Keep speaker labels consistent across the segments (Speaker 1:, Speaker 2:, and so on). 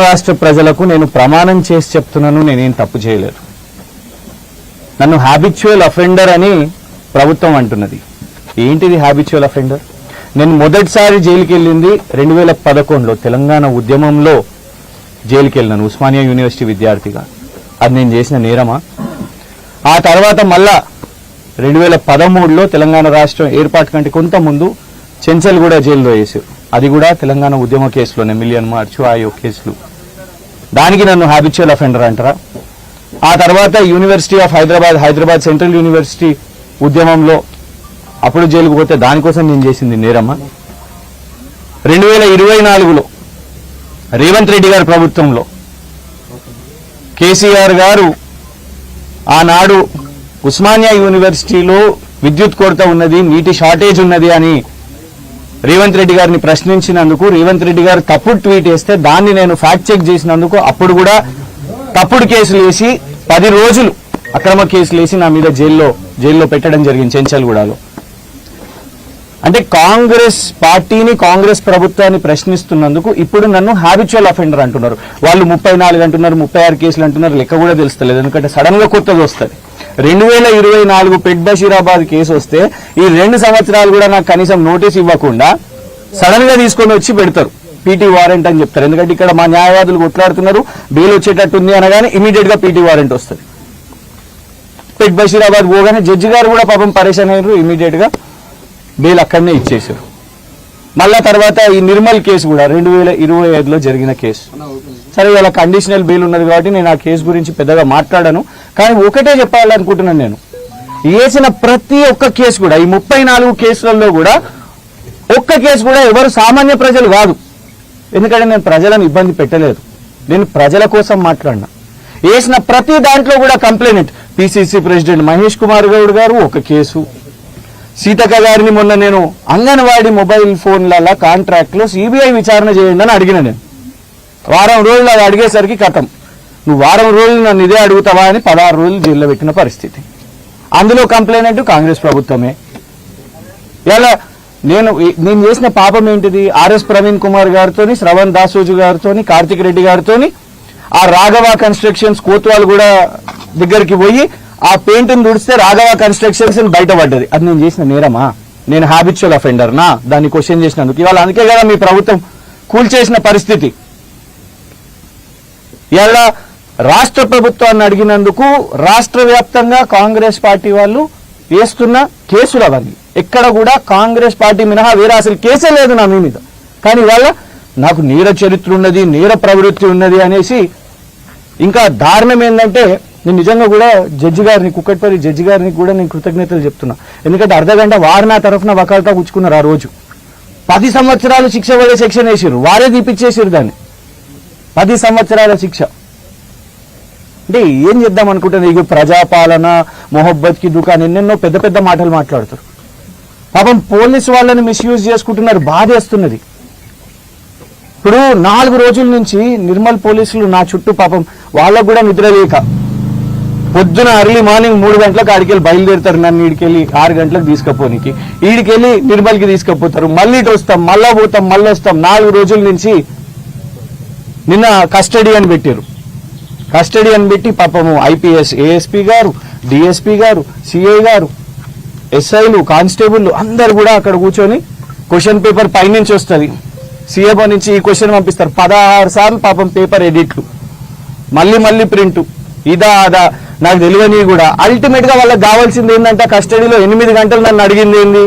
Speaker 1: రాష్ట్ర ప్రజలకు నేను ప్రమాణం చేసి చెప్తున్నాను, నేనేం తప్పు చేయలేదు. నన్ను హ్యాబిచువల్ అఫెండర్ అని ప్రభుత్వం అంటున్నది. ఏంటిది హ్యాబిచువల్ అఫెండర్? నేను మొదటిసారి జైలుకి వెళ్ళింది 2011లో తెలంగాణ ఉద్యమంలో జైలుకి వెళ్ళినాను, ఉస్మానియా యూనివర్సిటీ విద్యార్థిగా. అది నేను చేసిన నేరమా? ఆ తర్వాత మళ్ళా 2013లో తెలంగాణ రాష్ట్రం ఏర్పాటు కంటే కొంత ముందు చెంచల్గూడ జైల్లో వేసారు. అది కూడా తెలంగాణ ఉద్యమ కేసులోనే, మిలియన్ మార్చు ఆయో కేసులు. దానికి నన్ను హ్యాబిచువల్ అఫెండర్ అంటారా? ఆ తర్వాత university of Hyderabad central university ఉద్యమంలో అప్పుడు జైలుకు పోతే దానికోసం నేను చేసింది నేరమా? 2024లో రేవంత్ రెడ్డి గారి ప్రభుత్వంలో కేసీఆర్ గారు ఆనాడు ఉస్మానియా యూనివర్సిటీలో విద్యుత్ కొరత ఉన్నది, నీటి షార్టేజ్ ఉన్నది అని రేవంత్ రెడ్డి గారిని ప్రశ్నించినందుకు రేవంత్ రెడ్డి గారు తప్పుడు ట్వీట్ వేస్తే దాన్ని నేను ఫ్యాక్ట్ చెక్ చేసినందుకు అప్పుడు కూడా తప్పుడు కేసులు వేసి 10 రోజులు అక్రమ కేసులు వేసి నా మీద జైల్లో పెట్టడం జరిగింది చెంచల్గూడలో. అంటే కాంగ్రెస్ పార్టీని, కాంగ్రెస్ ప్రభుత్వాన్ని ప్రశ్నిస్తున్నందుకు ఇప్పుడు నన్ను హ్యాబిచువల్ అఫెండర్ అంటున్నారు. వాళ్ళు 34 అంటున్నారు, 36 కేసులు అంటున్నారు. లెక్క కూడా తెలుస్తలేదు, ఎందుకంటే సడన్ గా కొత్తది వస్తుంది. 2024 పెట్ బషీరాబాద్ కేసు వస్తే ఈ 2 సంవత్సరాలు కూడా నాకు కనీసం నోటీస్ ఇవ్వకుండా సడన్ గా తీసుకొని వచ్చి పెడతారు, పీటీ వారెంట్ అని చెప్తారు. ఎందుకంటే ఇక్కడ మా న్యాయవాదులు కొట్లాడుతున్నారు, బెయిల్ వచ్చేటట్టుంది అనగానే ఇమీడియట్ గా పీటీ వారెంట్ వస్తుంది. పెట్ బషీరాబాద్ పోగానే జడ్జి గారు కూడా పాపం పరేషాన్ అయ్యారు, ఇమీడియట్ గా బెయిల్ అక్కడనే ఇచ్చేసారు. మళ్ళా తర్వాత ఈ నిర్మల్ కేసు కూడా 2025లో జరిగిన కేసు. సరే, ఇలా కండిషనల్ బెయిల్ ఉన్నది కాబట్టి నేను ఆ కేసు గురించి పెద్దగా మాట్లాడాను. కానీ ఒకటే చెప్పాలనుకుంటున్నాను, నేను వేసిన ప్రతి ఒక్క కేసు కూడా, ఈ 34 కేసులలో కూడా ఒక్క కేసు కూడా ఎవరు సామాన్య ప్రజలు కాదు. ఎందుకంటే నేను ప్రజలను ఇబ్బంది పెట్టలేదు, నేను ప్రజల కోసం మాట్లాడినా. వేసిన ప్రతి దాంట్లో కూడా complaint. PCC president Mahesh Kumar Goud గారు ఒక కేసు, సీతక్క గారిని మొన్న నేను అంగన్వాడీ మొబైల్ ఫోన్ల కాంట్రాక్ట్ లో సిబిఐ విచారణ చేయండి అని అడిగిన. నేను వారం రోజులు అది అడిగేసరికి కథం, నువ్వు వారం రోజులు నన్ను ఇదే అడుగుతావా అని 16 రోజులు జైల్లో పెట్టిన పరిస్థితి. అందులో కంప్లైంట్ కాంగ్రెస్ ప్రభుత్వమే. ఇలా నేను చేసిన పాపం ఏంటిది? ఆర్ఎస్ ప్రవీణ్ కుమార్ గారితో, శ్రవణ్ దాసోజు గారితో, కార్తిక్ రెడ్డి గారితో ఆ రాఘవ కన్స్ట్రక్షన్స్ కోత్వాల్ కూడా దగ్గరికి పోయి ఆ పెయింట్ ని దుడిస్తే రాఘవ కన్స్ట్రక్షన్స్ బయటపడ్డది. అది నేను చేసిన నేరమా? నేను హ్యాబిచువల్ అఫెండర్ నా? దాన్ని క్వశ్చన్ చేసినందుకు ఇవాళ అందుకే కదా మీ ప్రభుత్వం కూల్చేసిన పరిస్థితి. ఇలా రాష్ట్ర ప్రభుత్వాన్ని అడిగినందుకు రాష్ట్ర వ్యాప్తంగా కాంగ్రెస్ పార్టీ వాళ్ళు వేస్తున్న కేసులు అవన్నీ ఎక్కడ కూడా కాంగ్రెస్ పార్టీ మినహా వేరే అసలు కేసే లేదు నా మీద. కానీ ఇవాళ నాకు నేర చరిత్ర ఉన్నది, నేర ప్రవృత్తి ఉన్నది అనేసి. ఇంకా దారుణం ఏంటంటే, నేను నిజంగా కూడా జడ్జి గారిని, కుక్కట్పల్లి జడ్జి గారిని కూడా నేను కృతజ్ఞతలు చెప్తున్నా. ఎందుకంటే అర్ధగంట వారు నా తరఫున వకాల్తా కూర్చుకున్నారు. ఆ రోజు 10 సంవత్సరాలు శిక్ష పడే సెక్షన్ వేసారు, వారే తీపిచ్చేసారు దాన్ని. 10 సంవత్సరాల శిక్ష అంటే ఏం చేద్దాం అనుకుంటున్నారు? ఇక ప్రజాపాలన, మొహబ్బత్ కి దుకాన్, ఎన్నెన్నో పెద్ద పెద్ద మాటలు మాట్లాడుతారు. పాపం పోలీసు వాళ్ళని మిస్యూజ్ చేసుకుంటున్నారు, బాధేస్తున్నది. ఇప్పుడు 4 రోజుల నుంచి నిర్మల్ పోలీసులు నా చుట్టూ పాపం వాళ్ళకు కూడా నిద్ర లేక పొద్దున ఎర్లీ మార్నింగ్ 3 గంటలకు ఆడికెళ్ళి బయలుదేరుతారు. నన్ను ఈడికెళ్ళి 6 గంటలకు తీసుకుపోనికి, ఈడికెళ్ళి నిర్మల్కి తీసుకుపోతారు. మళ్ళీ ఇటు వస్తాం, మళ్ళా పోతాం, మళ్ళీ వస్తాం. 4 రోజుల నుంచి నిన్న కస్టడీ అని పెట్టారు. కస్టడీ అని పెట్టి పాపము ఐపీఎస్ ఏఎస్పీ గారు, డిఎస్పీ గారు, సిఐ గారు, ఎస్ఐలు, కానిస్టేబుల్ అందరు కూడా అక్కడ కూర్చొని క్వశ్చన్ పేపర్ పైనుంచి వస్తుంది, సీఎంఓ నుంచి ఈ క్వశ్చన్ పంపిస్తారు. 16 సార్లు పాపం పేపర్ ఎడిట్లు, మళ్ళీ ప్రింట్, ఇదా అదా నాకు తెలియని కూడా. అల్టిమేట్ గా వాళ్ళకి కావాల్సింది ఏంటంటే కస్టడీలో 8 గంటలు నన్ను అడిగింది ఏంది,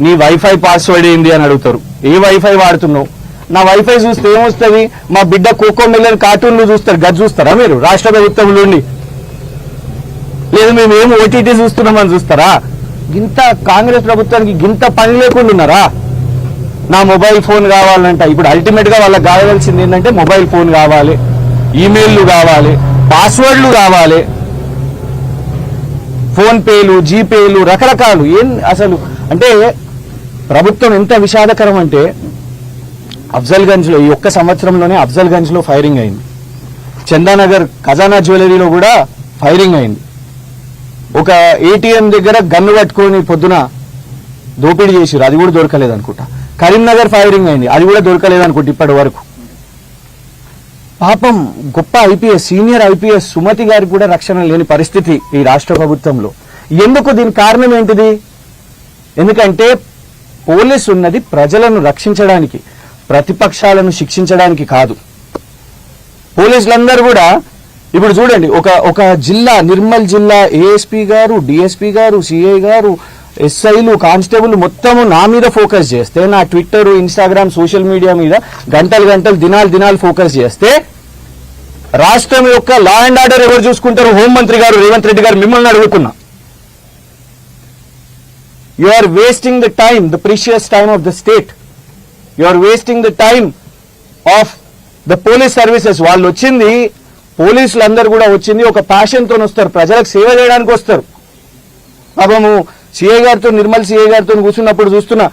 Speaker 1: నీ వైఫై పాస్వర్డ్ ఏంది అని అడుగుతారు. ఏ వైఫై వాడుతున్నావు? నా వైఫై చూస్తే ఏమొస్తుంది? మా బిడ్డ కోకో మిలియన్ కార్టూన్లు చూస్తారు, గది చూస్తారా మీరు రాష్ట్ర ప్రభుత్వంలో ఉండి? లేదు మేము ఏం ఓటీటీ చూస్తున్నామని చూస్తారా? గింత కాంగ్రెస్ ప్రభుత్వానికి గింత పని లేకుండా ఉన్నారా? నా మొబైల్ ఫోన్ కావాలంట. ఇప్పుడు అల్టిమేట్ గా వాళ్ళకి కావాల్సింది ఏంటంటే మొబైల్ ఫోన్ కావాలి, ఈమెయిల్లు కావాలి, పాస్వర్డ్లు కావాలి, ఫోన్ పేలు, జీపేలు, రకరకాలు. ఏం అసలు అంటే ప్రభుత్వం ఎంత విషాదకరం అంటే, అఫ్జల్గంజ్ లో ఈ ఒక్క సంవత్సరంలోనే అఫ్జల్గంజ్ లో ఫైరింగ్ అయింది, చందానగర్ ఖజానా జ్యువెలరీలో కూడా ఫైరింగ్ అయింది, ఒక ఏటీఎం దగ్గర గన్ను పట్టుకొని పొద్దున దోపిడీ చేసిరు, అది కూడా దొరకలేదు అనుకుంటా. కరీంనగర్ ఫైరింగ్ అయింది, అది కూడా దొరకలేదు అనుకుంటా ఇప్పటి వరకు. పాపం గొప్ప ఐపీఎస్, సీనియర్ ఐపీఎస్ సుమతి గారికి కూడా రక్షణ లేని పరిస్థితి ఈ రాష్ట్ర ప్రభుత్వంలో. ఎందుకు? దీని కారణం ఏంటిది? ఎందుకంటే పోలీసు ఉన్నది ప్రజలను రక్షించడానికి, ప్రతిపక్షాలను శిక్షించడానికి కాదు. పోలీసులందరూ కూడా ఇప్పుడు చూడండి, ఒక జిల్లా, నిర్మల్ జిల్లా ఏఎస్పీ గారు, డిఎస్పీ గారు, సిఐ గారు, ఎస్ఐలు, కానిస్టేబుల్ మొత్తము నా మీద ఫోకస్ చేస్తే, నా ట్విట్టర్, ఇన్స్టాగ్రామ్, సోషల్ మీడియా మీద గంటలు దినాలు ఫోకస్ చేస్తే, రాష్ట్రం యొక్క లా అండ్ ఆర్డర్ ఎవరు చూసుకుంటారు? హోంమంత్రి గారు రేవంత్ రెడ్డి గారు. మిమ్మల్ని అడుగుతున్నా, you are wasting the time, the precious time of the state. You are wasting the time of the police services. వాళ్ళు వచ్చింది, పోలీసులు అందరూ కూడా వచ్చింది ఒక ప్యాషన్తో వస్తారు, ప్రజలకు సేవ చేయడానికి వస్తారు. పాపము సిఐ గారితో, నిర్మల్ సిఐ గారితో కూర్చున్నప్పుడు చూస్తున్నా,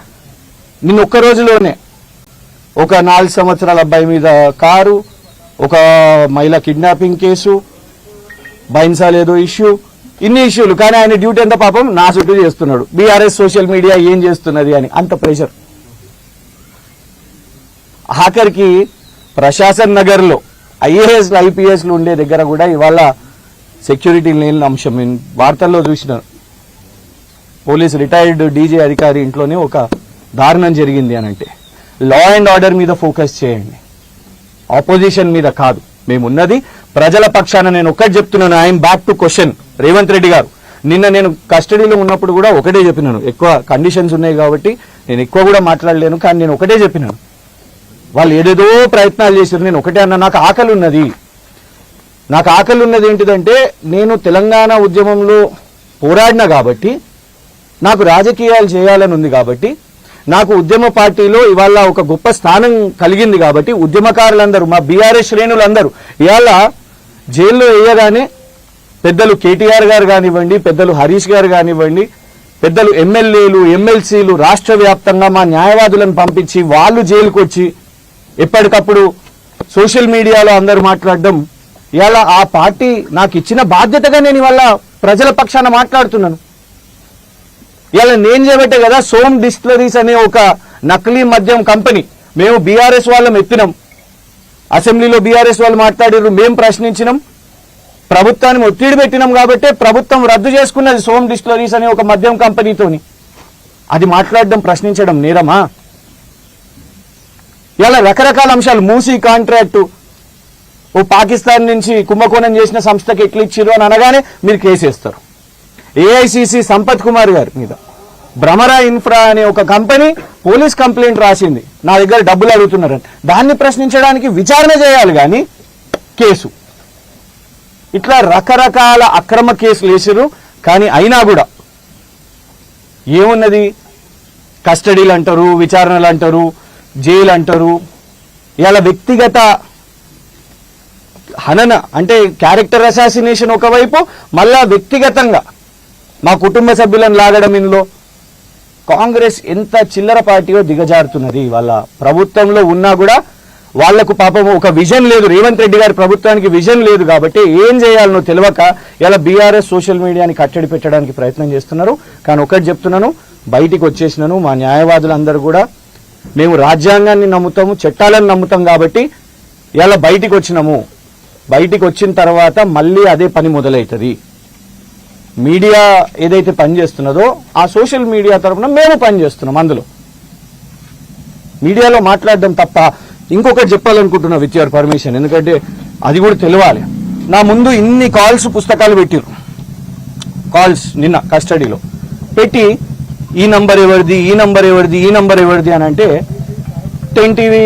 Speaker 1: నిన్న ఒక్క రోజులోనే ఒక 4 సంవత్సరాల అబ్బాయి మీద కారు, ఒక మహిళ కిడ్నాపింగ్ కేసు, బైన్సాల్ ఏదో ఇష్యూ, ఇన్ని ఇష్యూలు. కానీ ఆయన డ్యూటీ ఎంత పాపం నా చుట్టూ చేస్తున్నాడు. బీఆర్ఎస్ సోషల్ మీడియా ఏం చేస్తున్నది అని అంత ప్రెషర్. ఆఖరికి ప్రశాసన్ నగర్ లో ఐఏఎస్లు, ఐపీఎస్లు ఉండే దగ్గర కూడా ఇవాళ సెక్యూరిటీ లేని అంశం వార్తల్లో చూసినాను. పోలీస్ రిటైర్డ్ డీజీ అధికారి ఇంట్లోనే ఒక దారుణం జరిగింది అని అంటే, లా అండ్ ఆర్డర్ మీద ఫోకస్ చేయండి, ఆపోజిషన్ మీద కాదు. మేమున్నది ప్రజల పక్షాన. నేను ఒక్కటి చెప్తున్నాను, I'm back to question Revanth Reddy గారు. నిన్న నేను కస్టడీలో ఉన్నప్పుడు కూడా ఒకటే చెప్పినాను, ఎక్కువ కండిషన్స్ ఉన్నాయి కాబట్టి నేను ఎక్కువ కూడా మాట్లాడలేను, కానీ నేను ఒకటే చెప్పినాను, వాళ్ళు ఏదేదో ప్రయత్నాలు చేశారు. నేను ఒకటే అన్నా, నాకు ఆకలి ఉన్నది. నాకు ఆకలి ఉన్నది ఏంటిదంటే, నేను తెలంగాణ ఉద్యమంలో పోరాడినా కాబట్టి, నాకు రాజకీయాలు చేయాలని ఉంది కాబట్టి, నాకు ఉద్యమ పార్టీలో ఇవాళ ఒక గొప్ప స్థానం కలిగింది కాబట్టి, ఉద్యమకారులందరూ, మా బీఆర్ఎస్ శ్రేణులందరూ ఇవాళ జైల్లో వేయగానే పెద్దలు కేటీఆర్ గారు కానివ్వండి, పెద్దలు హరీష్ గారు కానివ్వండి, పెద్దలు ఎమ్మెల్యేలు, ఎమ్మెల్సీలు రాష్ట్ర వ్యాప్తంగా మా న్యాయవాదులను పంపించి వాళ్ళు జైలుకు వచ్చి ఎప్పటికప్పుడు సోషల్ మీడియాలో అందరూ మాట్లాడడం, ఇవాళ ఆ పార్టీ నాకు ఇచ్చిన బాధ్యతగా నేను ఇవాళ ప్రజల పక్షాన మాట్లాడుతున్నాను. ఇలా నేను చేయబట్టే కదా సోమ్ డిస్టిలరీస్ అనే ఒక నకిలీ మద్యం కంపెనీ మేము బీఆర్ఎస్ వాళ్ళం ఎత్తినాం. అసెంబ్లీలో బీఆర్ఎస్ వాళ్ళు మాట్లాడారు, మేము ప్రశ్నించినాం, ప్రభుత్వాన్ని ఒత్తిడి పెట్టినాం కాబట్టి ప్రభుత్వం రద్దు చేసుకున్నది సోమ్ డిస్టిలరీస్ అనే ఒక మద్యం కంపెనీతోని. అది మాట్లాడడం, ప్రశ్నించడం నేరమా? ఇలా రకరకాల అంశాలు, మూసీ కాంట్రాక్టు ఓ పాకిస్తాన్ నుంచి కుంభకోణం చేసిన సంస్థకి ఎట్లా ఇచ్చిర్రు అని అనగానే మీరు కేసేస్తారు. ఏఐసిసి సంపత్ కుమార్ గారి మీద భ్రమరా ఇన్ఫ్రా అనే ఒక కంపెనీ పోలీస్ కంప్లైంట్ రాసింది, నా దగ్గర డబ్బులు అడుగుతున్నారని. దాన్ని ప్రశ్నించడానికి విచారణ చేయాలి కానీ కేసు. ఇట్లా రకరకాల అక్రమ కేసులు వేసారు. కానీ అయినా కూడా ఏమున్నది? కస్టడీలు అంటారు, విచారణలు అంటారు, జైలు అంటారు. ఇలా వ్యక్తిగత హనన అంటే క్యారెక్టర్ అసాసినేషన్ ఒకవైపు, మళ్ళా వ్యక్తిగతంగా మా కుటుంబ సభ్యులను లాగడం. ఇందులో కాంగ్రెస్ ఎంత చిల్లర పార్టీయో దిగజారుతున్నది. వాళ్ళ ప్రభుత్వంలో ఉన్నా కూడా వాళ్లకు పాపం ఒక విజన్ లేదు. రేవంత్ రెడ్డి గారి ప్రభుత్వానికి విజన్ లేదు కాబట్టి ఏం చేయాలనో తెలియక ఇలా బీఆర్ఎస్ సోషల్ మీడియాని కట్టడి పెట్టడానికి ప్రయత్నం చేస్తున్నారు. కానీ ఒకటి చెప్తున్నాను, బయటికి వచ్చేసినాను. మా న్యాయవాదులందరూ కూడా మేము రాజ్యాంగాన్ని నమ్ముతాము, చట్టాలను నమ్ముతాం కాబట్టి ఇలా బయటికి వచ్చినాము. బయటికి వచ్చిన తర్వాత మళ్ళీ అదే పని మొదలవుతుంది. మీడియా ఏదైతే పనిచేస్తున్నదో ఆ సోషల్ మీడియా తరఫున మేము పనిచేస్తున్నాం. అందులో మీడియాలో మాట్లాడడం తప్ప ఇంకొకటి చెప్పాలనుకుంటున్నా విత్ యువర్ పర్మిషన్, ఎందుకంటే అది కూడా తెలియాలి. నా ముందు ఇన్ని కాల్స్, పుస్తకాలు పెట్టిరు. కాల్స్ నిన్న కస్టడీలో పెట్టి ఈ నంబర్ ఎవరిది, ఈ నంబర్ ఎవరిది, ఈ నంబర్ ఎవరిది అని అంటే 10 టీవీ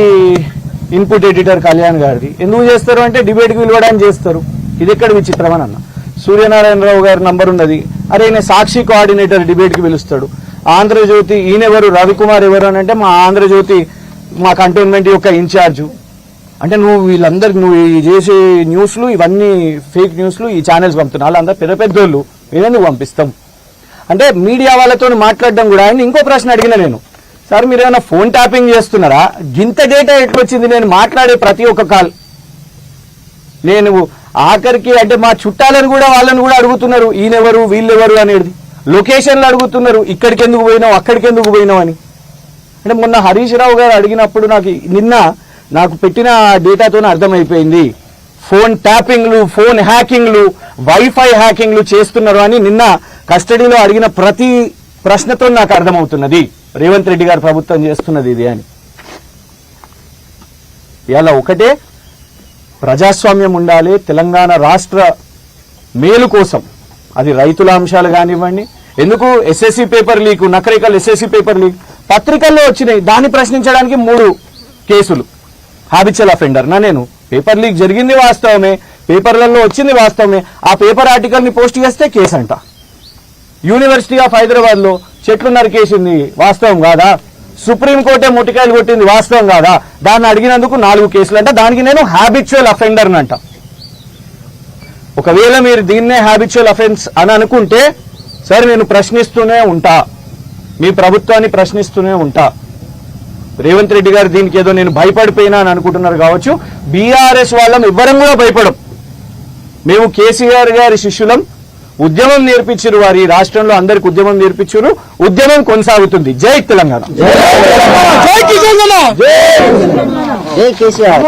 Speaker 1: ఇన్పుట్ ఎడిటర్ కళ్యాణ్ గారిది. ఎందుకు చేస్తారు అంటే డిబేట్కి పిలవడానికి చేస్తారు. ఇది ఎక్కడ విచిత్రం అని అన్న. సూర్యనారాయణరావు గారి నంబర్ ఉన్నది, అరే ఈయన సాక్షి కోఆర్డినేటర్ డిబేట్కి పిలుస్తాడు. ఆంధ్రజ్యోతి ఈయనెవరు, రవికుమార్ ఎవరు అని అంటే మా ఆంధ్రజ్యోతి మా కంటోన్మెంట్ యొక్క ఇన్ఛార్జు. అంటే నువ్వు వీళ్ళందరికి నువ్వు చేసే న్యూస్లు ఇవన్నీ ఫేక్ న్యూస్లు ఈ ఛానల్స్ పంపుతున్నావు, వాళ్ళందరూ పెద్ద పెద్దోళ్ళు, ఏదైనా పంపిస్తాం అంటే మీడియా వాళ్ళతో మాట్లాడడం కూడా. ఆయన ఇంకో ప్రశ్న అడిగిన నేను, సార్ మీరు ఏమైనా ఫోన్ ట్యాపింగ్ చేస్తున్నారా? గింత డేటా ఎట్లొచ్చింది? నేను మాట్లాడే ప్రతి ఒక్క కాల్ నేను ఆఖరికి అంటే మా చుట్టాలను కూడా వాళ్ళని కూడా అడుగుతున్నారు, ఈయనెవరు వీళ్ళెవరు అనేది. లొకేషన్లు అడుగుతున్నారు, ఇక్కడికి ఎందుకు పోయినావు, అక్కడికి ఎందుకు పోయినావు అని. అంటే మొన్న హరీష్ రావు గారు అడిగినప్పుడు నాకు నిన్న నాకు పెట్టిన డేటాతోనే అర్థమైపోయింది. ఫోన్ ట్యాపింగ్లు, ఫోన్ హ్యాకింగ్లు, వైఫై హ్యాకింగ్లు చేస్తున్నారు అని నిన్న కస్టడీలో అడిగిన ప్రతి ప్రశ్నతో నాకు అర్థమవుతున్నది రేవంత్ రెడ్డి గారు ప్రభుత్వం చేస్తున్నది ఇది అని. ఇలా ఒకటే, ప్రజాస్వామ్యం ఉండాలి, తెలంగాణ రాష్ట్ర మేలు కోసం. అది రైతుల అంశాలు కానివ్వండి, ఎందుకు SSC paper leak, Nakrekal SSC paper leak పత్రికల్లో వచ్చినాయి, దాన్ని ప్రశ్నించడానికి 3 కేసులు. హ్యాబిచువల్ అఫెండర్ నా నేను, పేపర్ లీక్ జరిగింది వాస్తవమే, పేపర్లలో వచ్చింది వాస్తవమే, ఆ పేపర్ ఆర్టికల్ ని పోస్ట్ చేస్తే కేసు అంట. యూనివర్సిటీ ఆఫ్ హైదరాబాద్ లో చెట్లు నరికేసింది వాస్తవం కాదా? సుప్రీంకోర్టే ముట్టికాయలు కొట్టింది వాస్తవం కాదా? దాన్ని అడిగినందుకు 4 కేసులు అంట. దానికి నేను హ్యాబిచువల్ అఫెండర్ అంట. ఒకవేళ మీరు దీన్నే హ్యాబిచువల్ అఫెన్స్ అని అనుకుంటే సరే, నేను ప్రశ్నిస్తూనే ఉంటా, మీ ప్రభుత్వాన్ని ప్రశ్నిస్తూనే ఉంటా. రేవంత్ రెడ్డి గారు దీనికి ఏదో నేను భయపడిపోయినా అని అనుకుంటున్నారు కావచ్చు. బీఆర్ఎస్ వాళ్ళం ఇవ్వడం కూడా భయపడం. మేము కేసీఆర్ గారి శిష్యులం, ఉద్యమం నేర్పించారు వారి రాష్ట్రంలో అందరికి ఉద్యమం నేర్పించారు. ఉద్యమం కొనసాగుతుంది. జై తెలంగాణ, జై కేసీఆర్.